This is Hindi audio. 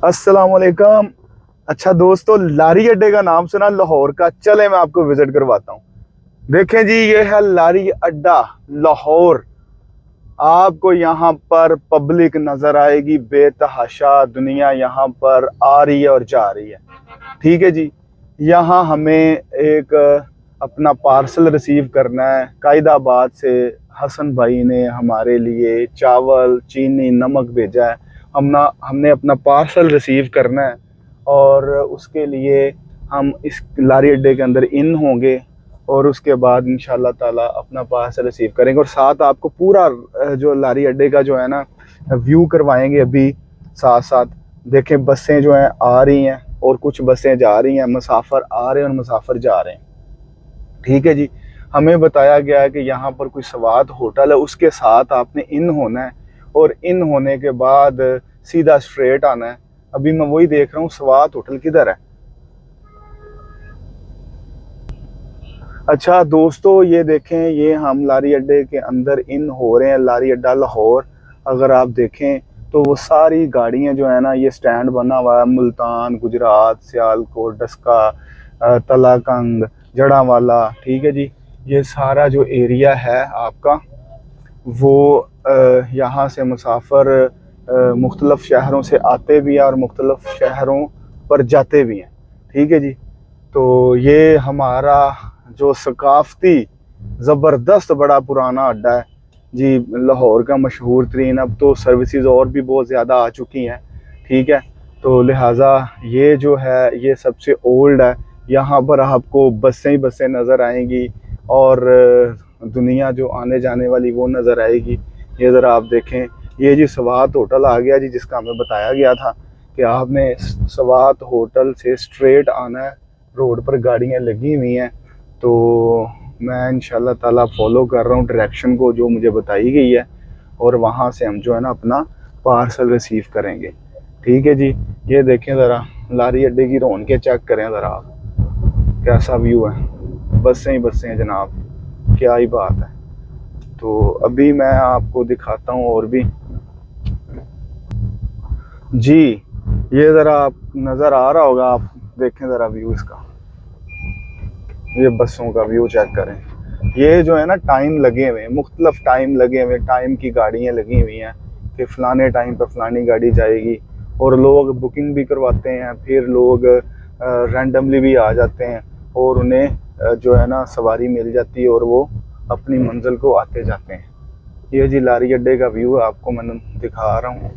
अस्सलाम वालेकुम। अच्छा दोस्तों, लारी अड्डे का नाम सुना लाहौर का? चले मैं आपको विजिट करवाता हूँ। देखें जी, ये है लारी अड्डा लाहौर। आपको यहाँ पर पब्लिक नजर आएगी बेतहाशा, दुनिया यहाँ पर आ रही है और जा रही है। ठीक है जी। यहाँ हमें एक अपना पार्सल रिसीव करना है। कायदाबाद से हसन भाई ने हमारे लिए चावल, चीनी, नमक भेजा है। हमने अपना पार्सल रिसीव करना है और उसके लिए हम इस लारी अड्डे के अंदर इन होंगे और उसके बाद इंशाल्लाह ताला अपना पार्सल रिसीव करेंगे और साथ आपको पूरा जो लारी अड्डे का जो है ना व्यू करवाएंगे। अभी साथ साथ देखें, बसें जो हैं आ रही हैं और कुछ बसें जा रही हैं, मुसाफिर आ रहे हैं और मुसाफिर जा रहे हैं। ठीक है जी। हमें बताया गया है कि यहाँ पर कोई स्वाद होटल है, उसके साथ आपने इन होना है और इन होने के बाद सीधा स्ट्रेट आना है। अभी मैं वही देख रहा हूँ, स्वाद होटल किधर है। अच्छा दोस्तों, ये देखें, ये हम लारी अड्डे के अंदर इन हो रहे हैं। लारी अड्डा लाहौर अगर आप देखें तो वो सारी गाड़ियां जो है ना, ये स्टैंड बना हुआ है। मुल्तान, गुजरात, सियालकोट, डस्का, तलाकंग, जड़ावाला। ठीक है जी। ये सारा जो एरिया है आपका, वो यहाँ से मुसाफिर मुख्तलिफ शहरों से आते भी हैं और मुख्तलिफ शहरों पर जाते भी हैं। ठीक है जी। तो ये हमारा जो सकाफती ज़बरदस्त बड़ा पुराना अड्डा है जी, लाहौर का मशहूर तरीन। अब तो सर्विसेज और भी बहुत ज़्यादा आ चुकी हैं। ठीक है। तो लिहाजा ये जो है ये सबसे ओल्ड है। यहाँ पर आपको बसें ही बसें नज़र आएंगी और दुनिया जो आने जाने वाली वो नज़र आएगी। ये ज़रा आप देखें, ये जी स्वात होटल आ गया जी, जिसका हमें बताया गया था कि आपने स्वात होटल से स्ट्रेट आना है। रोड पर गाड़ियाँ लगी हुई हैं, तो मैं इंशाल्लाह ताला फॉलो कर रहा हूँ डायरेक्शन को जो मुझे बताई गई है और वहाँ से हम जो है ना अपना पार्सल रिसीव करेंगे। ठीक है जी। ये देखें ज़रा, लारी अड्डे की रौनकें चेक करें ज़रा आप, कैसा व्यू है। बसें ही बसें हैं जनाब, क्या ही बात है। तो अभी मैं आपको दिखाता हूँ और भी जी। ये ज़रा आप नज़र आ रहा होगा, आप देखें ज़रा व्यू इसका। ये बसों का व्यू चेक करें। ये जो है ना टाइम लगे हुए हैं, मुख्तलिफ टाइम लगे हुए, टाइम की गाड़ियाँ लगी हुई हैं कि फ़लाने टाइम पर फ़लानी गाड़ी जाएगी और लोग बुकिंग भी करवाते हैं। फिर लोग रैंडमली भी आ जाते हैं और उन्हें जो है ना सवारी मिल जाती है और वो अपनी मंजिल को आते जाते हैं। ये जी लारी अड्डे का व्यू आपको मैं दिखा रहा हूँ।